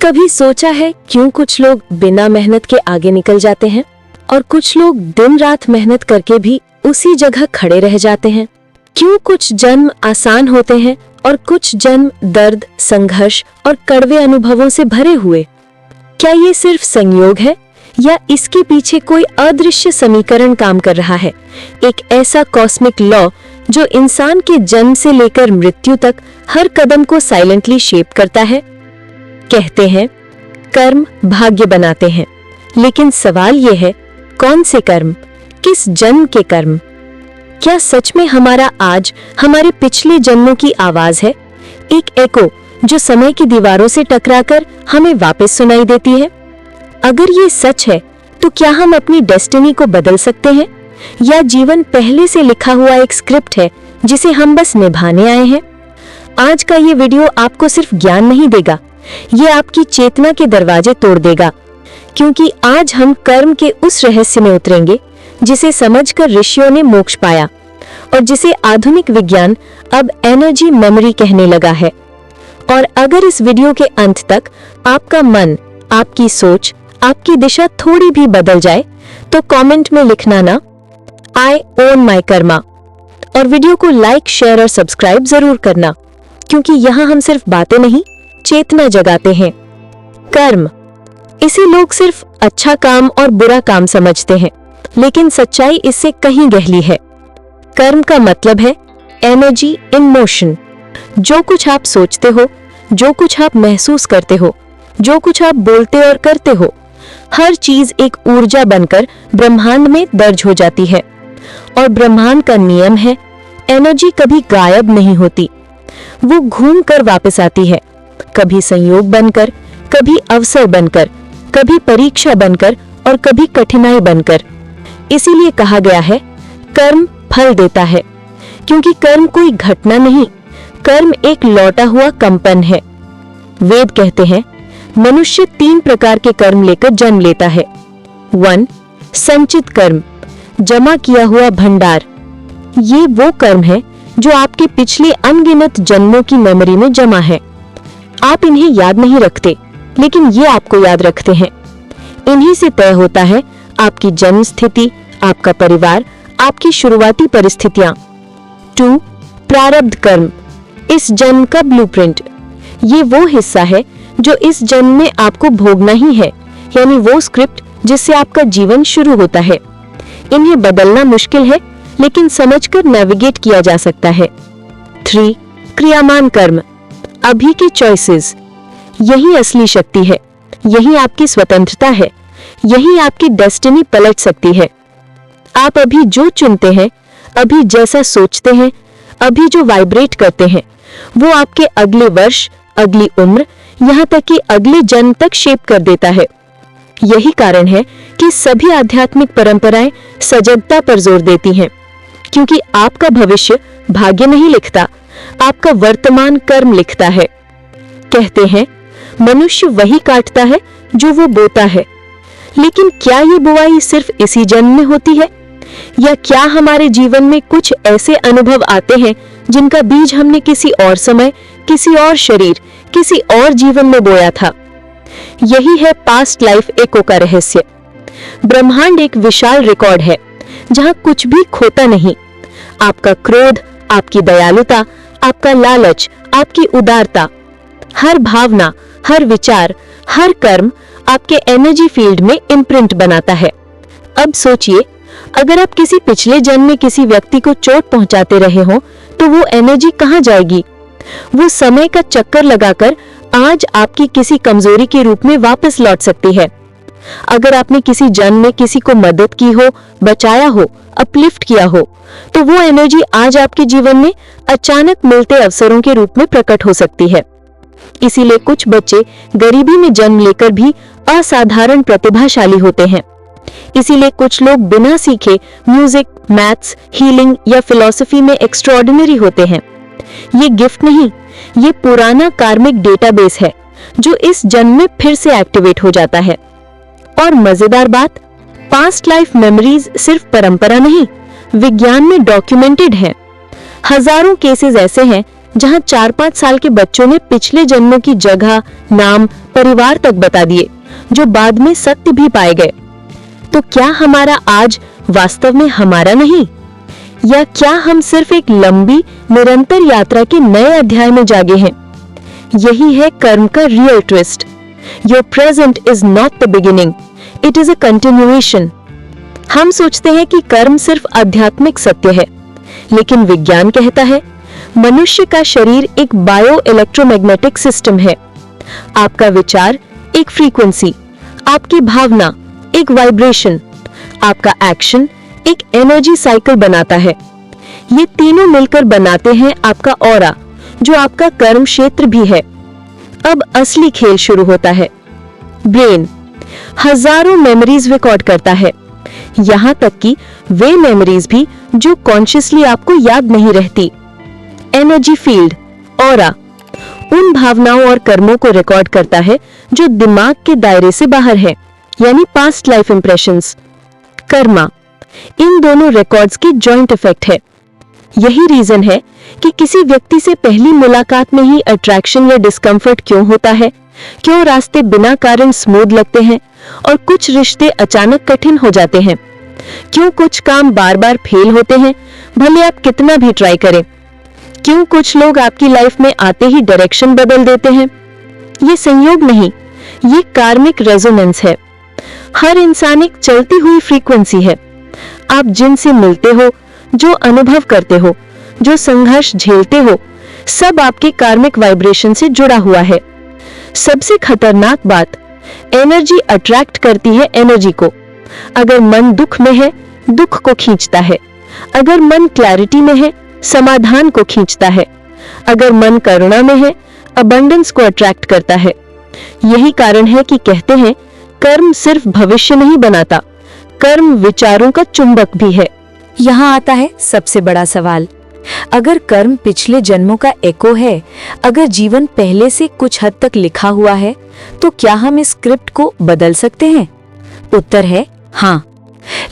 कभी सोचा है क्यों कुछ लोग बिना मेहनत के आगे निकल जाते हैं और कुछ लोग दिन रात मेहनत करके भी उसी जगह खड़े रह जाते हैं? क्यों कुछ जन्म आसान होते हैं और कुछ जन्म दर्द, संघर्ष और कड़वे अनुभवों से भरे हुए? क्या ये सिर्फ संयोग है या इसके पीछे कोई अदृश्य समीकरण काम कर रहा है, एक ऐसा कॉस्मिक लॉ जो इंसान के जन्म से लेकर मृत्यु तक हर कदम को साइलेंटली शेप करता है? कहते हैं कर्म भाग्य बनाते हैं, लेकिन सवाल यह है, कौन से कर्म, किस जन्म के कर्म? क्या सच में हमारा आज हमारे पिछले जन्मों की आवाज है, एक एको जो समय की दीवारों से टकराकर हमें वापस सुनाई देती है? अगर ये सच है तो क्या हम अपनी डेस्टिनी को बदल सकते हैं या जीवन पहले से लिखा हुआ एक स्क्रिप्ट है जिसे हम बस निभाने आए हैं? आज का ये वीडियो आपको सिर्फ ज्ञान नहीं देगा, ये आपकी चेतना के दरवाजे तोड़ देगा, क्योंकि आज हम कर्म के उस रहस्य में उतरेंगे जिसे समझकर ऋषियों ने मोक्ष पाया और जिसे आधुनिक विज्ञान अब एनर्जी मेमोरी कहने लगा है। और अगर इस वीडियो के अंत तक आपका मन, आपकी सोच, आपकी दिशा थोड़ी भी बदल जाए तो कमेंट में लिखना ना, आई ओन माई कर्मा, और वीडियो को लाइक, शेयर और सब्सक्राइब जरूर करना, क्योंकि यहाँ हम सिर्फ बातें नहीं, चेतना जगाते हैं। कर्म, इसे लोग सिर्फ अच्छा काम और बुरा काम समझते हैं, लेकिन सच्चाई इससे कहीं गहरी है। कर्म का मतलब है एनर्जी इन मोशन। जो कुछ आप सोचते हो, जो कुछ आप महसूस करते हो, जो कुछ आप बोलते और करते हो, हर चीज एक ऊर्जा बनकर ब्रह्मांड में दर्ज हो जाती है। और ब्रह्मांड का नियम है, एनर्जी कभी गायब नहीं होती, वो घूम कर वापस आती है, कभी संयोग बनकर, कभी अवसर बनकर, कभी परीक्षा बनकर और कभी कठिनाई बनकर। इसीलिए कहा गया है कर्म फल देता है, क्योंकि कर्म कोई घटना नहीं, कर्म एक लौटा हुआ कंपन है। वेद कहते हैं मनुष्य 3 प्रकार के कर्म लेकर जन्म लेता है। 1. संचित कर्म, जमा किया हुआ भंडार। ये वो कर्म है जो आपके पिछले अनगिनत जन्मों की मेमोरी में जमा है। आप इन्हें याद नहीं रखते, लेकिन ये आपको याद रखते हैं। इन्हीं से तय होता है आपकी जन्म स्थिति, आपका परिवार, आपकी शुरुआती परिस्थितियां। 2. प्रारब्ध कर्म, इस जन्म का ब्लूप्रिंट। ये वो हिस्सा है जो इस जन्म में आपको भोगना ही है, यानी वो स्क्रिप्ट जिससे आपका जीवन शुरू होता है। इन्हें बदलना मुश्किल है, लेकिन समझकर नेविगेट किया जा सकता है। 3. क्रियामान कर्म, अभी के चॉइसेस। यही असली शक्ति है, यही आपकी स्वतंत्रता है, यही आपकी डेस्टिनी पलट सकती है। आप अभी जो चुनते हैं, अभी जैसा सोचते हैं, अभी जो वाइब्रेट करते हैं, वो आपके अगले वर्ष, अगली उम्र, यहाँ तक कि अगले जन्म तक शेप कर देता है। यही कारण है कि सभी आध्यात्मिक परंपराएं सजगता पर जोर देती हैं, क्योंकि आपका भविष्य भाग्य नहीं लिखता, आपका वर्तमान कर्म लिखता है। कहते हैं मनुष्य वही काटता है जो वो बोता है, लेकिन क्या ये बुआई सिर्फ इसी जन्म में होती है, या क्या हमारे जीवन में कुछ ऐसे अनुभव आते हैं जिनका बीज हमने किसी और समय, किसी और शरीर, किसी और जीवन में बोया था? यही है पास्ट लाइफ एको का रहस्य। ब्रह्मांड एक विशाल रिकॉर्ड है जहां कुछ भी खोता नहीं। आपका क्रोध, आपकी दयालुता, आपका लालच, आपकी उदारता, हर भावना, हर विचार, हर कर्म आपके एनर्जी फील्ड में इम्प्रिंट बनाता है। अब सोचिए, अगर आप किसी पिछले जन्म में किसी व्यक्ति को चोट पहुंचाते रहे हो तो वो एनर्जी कहां जाएगी? वो समय का चक्कर लगाकर आज आपकी किसी कमजोरी के रूप में वापस लौट सकती है। अगर आपने किसी जन्म में किसी को मदद की हो, बचाया हो, अपलिफ्ट किया हो, तो वो एनर्जी आज आपके जीवन में अचानक मिलते अवसरों के रूप में प्रकट हो सकती है। इसीलिए कुछ बच्चे गरीबी में जन्म लेकर भी असाधारण प्रतिभाशाली होते हैं। इसीलिए कुछ लोग बिना सीखे म्यूजिक, मैथ्स, हीलिंग या फिलॉसफी में एक्स्ट्राऑर्डिनरी होते हैं। ये गिफ्ट नहीं, ये पुराना कार्मिक डेटाबेस है जो इस जन्म में फिर से एक्टिवेट हो जाता है। और मजेदार बात, पास्ट लाइफ मेमोरीज सिर्फ परंपरा नहीं, विज्ञान में डॉक्यूमेंटेड है। हजारों केसेस ऐसे हैं जहां 4-5 साल के बच्चों ने पिछले जन्मों की जगह, नाम, परिवार तक बता दिए, जो बाद में सत्य भी पाए गए। तो क्या हमारा आज वास्तव में हमारा नहीं? या क्या हम सिर्फ एक लंबी निरंतर यात्रा के नए अध्याय में जागे हैं? यही है कर्म का real twist. Your present is not the beginning, it is a continuation. हम सोचते हैं कि कर्म सिर्फ आध्यात्मिक सत्य है, लेकिन विज्ञान कहता है मनुष्य का शरीर एक बायो इलेक्ट्रोमैग्नेटिक सिस्टम है। आपका विचार एक फ्रीक्वेंसी, आपकी भावना एक वाइब्रेशन, आपका एक्शन एक एनर्जी साइकिल बनाता है। ये तीनों मिलकर बनाते हैं आपका ऑरा, जो आपका कर्म क्षेत्र भी है। अब असली खेल शुरू होता है। ब्रेन हजारों मेमोरीज रिकॉर्ड करता है, यहां तक कि वे मेमोरीज भी जो कॉन्शियसली आपको याद नहीं रहती। एनर्जी फील्ड ऑरा उन भावनाओं और कर्मों को रिकॉर्ड करता है जो दिमाग के दायरे से बाहर है, यानी पास्ट लाइफ इंप्रेशंस। कर्मा इन दोनों रिकॉर्ड्स की जॉइंट इफेक्ट है। यही रीजन है कि किसी व्यक्ति से पहली मुलाकात में ही अट्रैक्शन या डिस्कंफर्ट क्यों होता है, क्यों रास्ते बिना कारण स्मूथ लगते हैं और कुछ रिश्ते अचानक कठिन हो जाते हैं, क्यों कुछ काम बार बार फेल होते हैं भले आप कितना भी ट्राई करें, क्यों कुछ लोग आपकी लाइफ में आते ही डायरेक्शन बदल देते हैं। ये संयोग नहीं, ये कार्मिक रेजोनेंस है। हर इंसान एक चलती हुई फ्रीक्वेंसी है। आप जिनसे मिलते हो, जो अनुभव करते हो, जो संघर्ष झेलते हो, सब आपके कार्मिक वाइब्रेशन से जुड़ा हुआ है। सबसे खतरनाक बात, एनर्जी अट्रैक्ट करती है एनर्जी को। अगर मन दुख में है, दुख को खींचता है। अगर मन क्लैरिटी में है, समाधान को खींचता है। अगर मन करुणा में है, अबंडेंस को अट्रैक्ट करता है। यही कारण है कि कहते हैं कर्म सिर्फ भविष्य नहीं बनाता, कर्म विचारों का चुंबक भी है। यहाँ आता है सबसे बड़ा सवाल, अगर कर्म पिछले जन्मों का एको है, अगर जीवन पहले से कुछ हद तक लिखा हुआ है, तो क्या हम इस स्क्रिप्ट को बदल सकते हैं? उत्तर है हाँ,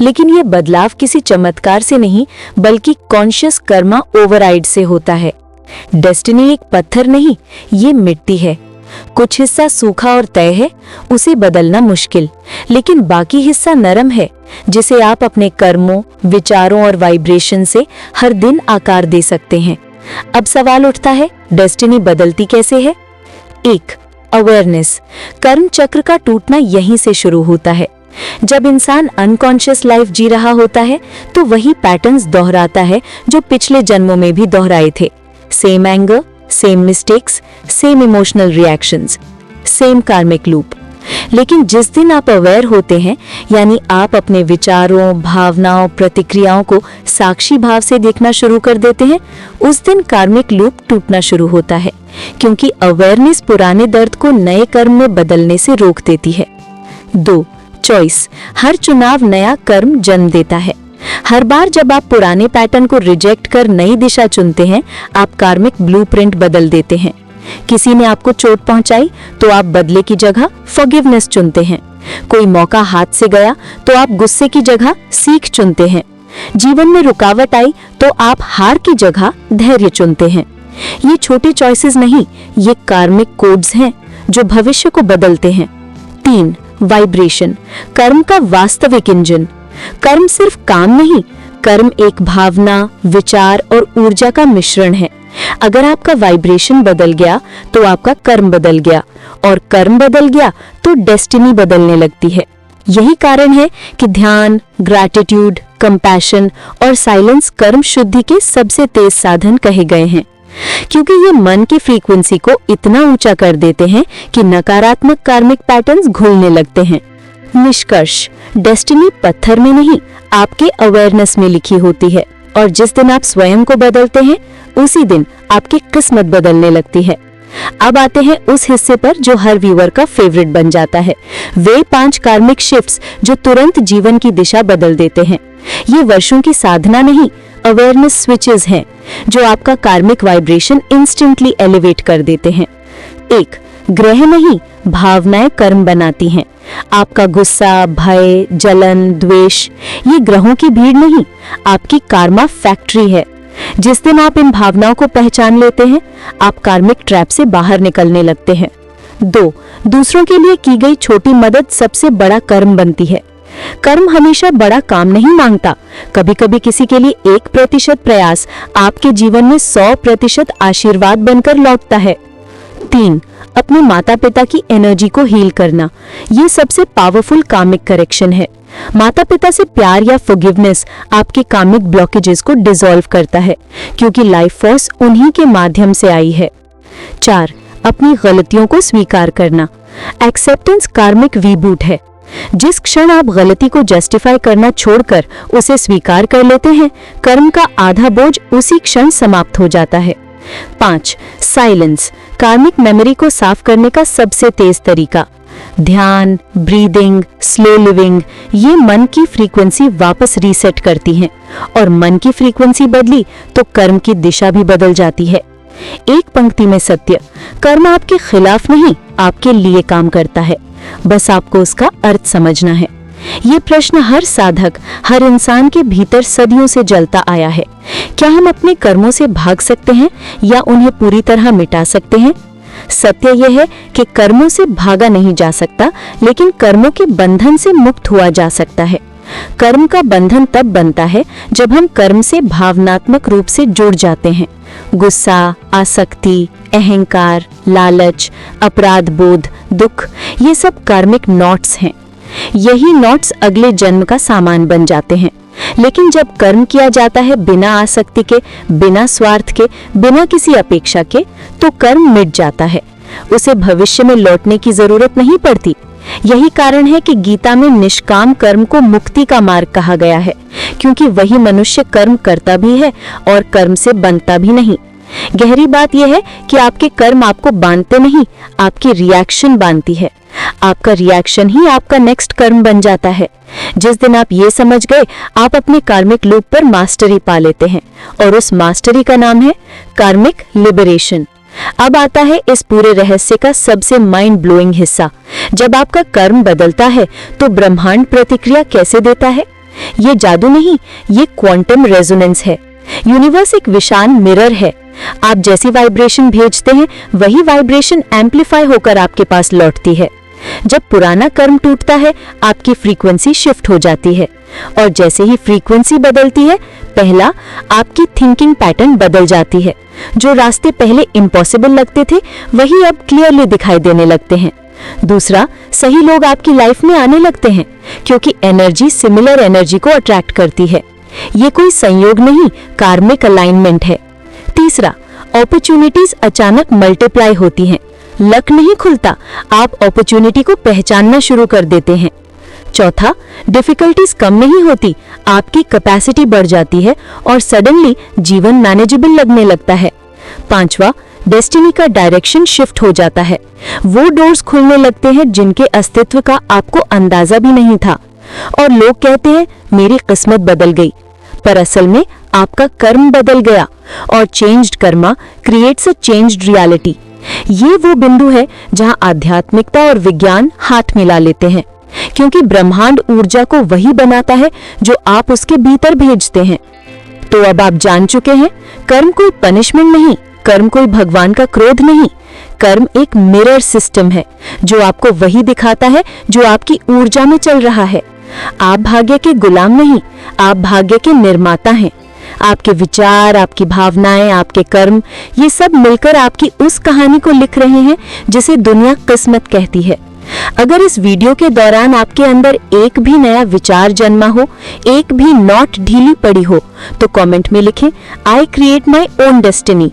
लेकिन ये बदलाव किसी चमत्कार से नहीं, बल्कि कॉन्शियस कर्मा ओवरराइड से होता है। डेस्टिनी एक पत्थर नहीं, ये मिट्टी है। कुछ हिस्सा सूखा और तय है, उसे बदलना मुश्किल, लेकिन बाकी हिस्सा नरम है, जिसे आप अपने कर्मों, विचारों और वाइब्रेशन से हर दिन आकार दे सकते हैं। अब सवाल उठता है, डेस्टिनी बदलती कैसे है? 1. अवेयरनेस। कर्म चक्र का टूटना यहीं से शुरू होता है। जब इंसान अनकॉन्शियस लाइफ जी रहा होता है, तो वही पैटर्न्स दोहराता है जो पिछले जन्मों में भी दोहराए थे। Same anger, same mistakes, same emotional reactions, same कार्मिक लूप। लेकिन जिस दिन आप अवेयर होते हैं, यानी आप अपने विचारों, भावनाओं, प्रतिक्रियाओं को साक्षी भाव से देखना शुरू कर देते हैं, उस दिन कार्मिक लूप टूटना शुरू होता है, क्योंकि अवेयरनेस पुराने दर्द को नए कर्म में बदलने से रोक देती है। 2. चॉइस। हर चुनाव नया कर्म जन्म देता है। हर बार जब आप पुराने पैटर्न को रिजेक्ट कर नई दिशा चुनते हैं, आप कार्मिक ब्लूप्रिंट बदल देते हैं। किसी ने आपको चोट पहुंचाई तो आप बदले की जगह फॉरगिवनेस चुनते हैं। कोई मौका हाथ से गया तो आप गुस्से की जगह सीख चुनते हैं। जीवन में रुकावट आई तो आप हार की जगह धैर्य चुनते हैं। ये छोटे चॉइसेस नहीं, ये कार्मिक कोड्स हैं जो भविष्य को बदलते हैं। 3. वाइब्रेशन। कर्म का वास्तविक इंजन। कर्म सिर्फ काम नहीं, कर्म एक भावना, विचार और ऊर्जा का मिश्रण है। अगर आपका वाइब्रेशन बदल गया तो आपका कर्म बदल गया, और कर्म बदल गया तो डेस्टिनी बदलने लगती है। यही कारण है कि ध्यान, ग्रैटिट्यूड, कंपैशन और साइलेंस कर्म शुद्धि के सबसे तेज साधन कहे गए हैं, क्योंकि ये मन की फ्रीक्वेंसी को इतना ऊंचा कर देते हैं कि नकारात्मक कार्मिक पैटर्न्स घुलने लगते हैं। निष्कर्ष, डेस्टिनी पत्थर में नहीं, आपके अवेयरनेस में लिखी होती है, और जिस दिन आप स्वयं को बदलते हैं, उसी दिन आपकी किस्मत बदलने लगती है। अब आते हैं उस हिस्से पर जो हर व्यूअर का फेवरेट बन जाता है, वे 5 कार्मिक शिफ्ट्स जो तुरंत जीवन की दिशा बदल देते हैं। ये वर्षों की साधना नहीं, अवेयरनेस स्विचेस हैं जो आपका कार्मिक वाइब्रेशन इंस्टेंटली एलिवेट कर देते हैं। 1. ग्रह नहीं, भावनाएं कर्म बनाती हैं। आपका गुस्सा, भय, जलन, द्वेष, ये ग्रहों की भीड़ नहीं, आपकी कार्मा फैक्ट्री है। जिस दिन आप इन भावनाओं को पहचान लेते हैं, आप कार्मिक ट्रैप से बाहर निकलने लगते हैं। 2. दूसरों के लिए की गई छोटी मदद सबसे बड़ा कर्म बनती है। कर्म हमेशा बड़ा काम नहीं मांगता। कभी कभी किसी के लिए 1% प्रयास आपके जीवन में 100% आशीर्वाद बनकर लौटता है। 3. अपने माता पिता की एनर्जी को हील करना। ये सबसे पावरफुल कार्मिक करेक्शन है। माता पिता से प्यार या फॉरगिवनेस आपके कार्मिक ब्लॉकेजेस को डिसॉल्व करता है, क्योंकि लाइफ फोर्स उन्हीं के माध्यम से आई है। 4. अपनी गलतियों को स्वीकार करना। एक्सेप्टेंस कार्मिक रीबूट है। जिस क्षण आप गलती को जस्टिफाई करना छोड़कर उसे स्वीकार कर लेते हैं, कर्म का आधा बोझ उसी क्षण समाप्त हो जाता है। 5. साइलेंस कार्मिक मेमोरी को साफ करने का सबसे तेज तरीका। ध्यान, ब्रीदिंग, स्लो लिविंग, ये मन की फ्रीक्वेंसी वापस रीसेट करती हैं, और मन की फ्रीक्वेंसी बदली तो कर्म की दिशा भी बदल जाती है। एक पंक्ति में सत्य, कर्म आपके खिलाफ नहीं, आपके लिए काम करता है। बस आपको उसका अर्थ समझना है। ये प्रश्न हर साधक, हर इंसान के भीतर सदियों से जलता आया है। क्या हम अपने कर्मों से भाग सकते हैं या उन्हें पूरी तरह मिटा सकते हैं? सत्य यह है कि कर्मों से भागा नहीं जा सकता, लेकिन कर्मों के बंधन से मुक्त हुआ जा सकता है। कर्म का बंधन तब बनता है जब हम कर्म से भावनात्मक रूप से जुड़ जाते हैं। गुस्सा, आसक्ति, अहंकार, लालच, अपराध बोध, दुख, ये सब कार्मिक नॉट्स हैं। यही नॉट्स अगले जन्म का सामान बन जाते हैं। लेकिन जब कर्म किया जाता है बिना आसक्ति के, बिना स्वार्थ के, बिना किसी अपेक्षा के, तो कर्म मिट जाता है। उसे भविष्य में लौटने की जरूरत नहीं पड़ती। यही कारण है कि गीता में निष्काम कर्म को मुक्ति का मार्ग कहा गया है, क्योंकि वही मनुष्य कर्म करता भी है और कर्म से बंधता भी नहीं। गहरी बात यह है कि आपके कर्म आपको बांधते नहीं, आपकी रिएक्शन बांधती है। आपका रिएक्शन ही आपका नेक्स्ट कर्म बन जाता है। जिस दिन आप ये समझ गए, आप अपने कार्मिक लूप पर मास्टरी पा लेते हैं, और उस मास्टरी का नाम है कार्मिक लिबरेशन। अब आता है इस पूरे रहस्य का सबसे माइंड ब्लोइंग हिस्सा। जब आपका कर्म बदलता है तो ब्रह्मांड प्रतिक्रिया कैसे देता है? ये जादू नहीं, ये क्वांटम रेजोनेंस है। यूनिवर्स एक विशाल मिरर है। आप जैसी वाइब्रेशन भेजते हैं, वही वाइब्रेशन एम्पलीफाई होकर आपके पास लौटती है। जब पुराना कर्म टूटता है, आपकी फ्रीक्वेंसी शिफ्ट हो जाती है, और जैसे ही फ्रीक्वेंसी बदलती है, पहला, आपकी थिंकिंग पैटर्न बदल जाती है। जो रास्ते पहले इम्पॉसिबल लगते थे, वही अब क्लियरली दिखाई देने लगते हैं। दूसरा, सही लोग आपकी लाइफ में आने लगते हैं, क्योंकि एनर्जी सिमिलर एनर्जी को अट्रैक्ट करती है। ये कोई संयोग नहीं, कार्मिक अलाइनमेंट है। तीसरा, अपॉर्चुनिटीज अचानक मल्टीप्लाई होती हैं। लक नहीं खुलता, आप अपॉर्चुनिटी को पहचानना शुरू कर देते हैं। चौथा, डिफिकल्टीज कम नहीं होती, आपकी कैपेसिटी बढ़ जाती है और सडनली जीवन मैनेजेबल लगने लगता है। पांचवा, डेस्टिनी का डायरेक्शन शिफ्ट हो जाता है। वो डोर्स खुलने लगते हैं जिनके अस्तित्व का आपको अंदाजा भी नहीं था, और लोग कहते हैं मेरी किस्मत बदल गई, पर असल में आपका कर्म बदल गया, और changed Karma creates a changed reality. ये वो बिंदु है जहां आध्यात्मिकता और विज्ञान हाथ मिला लेते हैं, क्योंकि ब्रह्मांड ऊर्जा को वही बनाता है जो आप उसके भीतर भेजते हैं। तो अब आप जान चुके हैं, कर्म कोई पनिशमेंट नहीं, कर्म कोई भगवान का क्रोध नहीं। कर्म एक मिरर सिस्टम है जो आपको वही दिखाता है जो आपकी ऊर्जा में चल रहा है। आप भाग्य के गुलाम नहीं, आप भाग्य के निर्माता हैं। आपके विचार, आपकी भावनाएं, आपके कर्म, ये सब मिलकर आपकी उस कहानी को लिख रहे हैं जिसे दुनिया किस्मत कहती है। अगर इस वीडियो के दौरान आपके अंदर एक भी नया विचार जन्मा हो, एक भी नॉट ढीली पड़ी हो, तो कमेंट में लिखें I create my own destiny.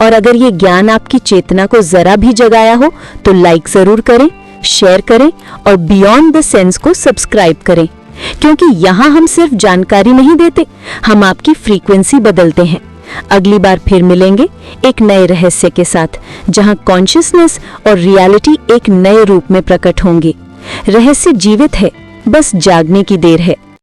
और अगर ये ज्ञान आपकी चेतना को जरा भी जगाया हो तो लाइक जरूर करें, शेयर करें और बियॉन्ड द सेंस को सब्सक्राइब करें, क्योंकि यहाँ हम सिर्फ जानकारी नहीं देते, हम आपकी फ्रीक्वेंसी बदलते हैं। अगली बार फिर मिलेंगे एक नए रहस्य के साथ, जहाँ कॉन्शियसनेस और रियलिटी एक नए रूप में प्रकट होंगे। रहस्य जीवित है, बस जागने की देर है।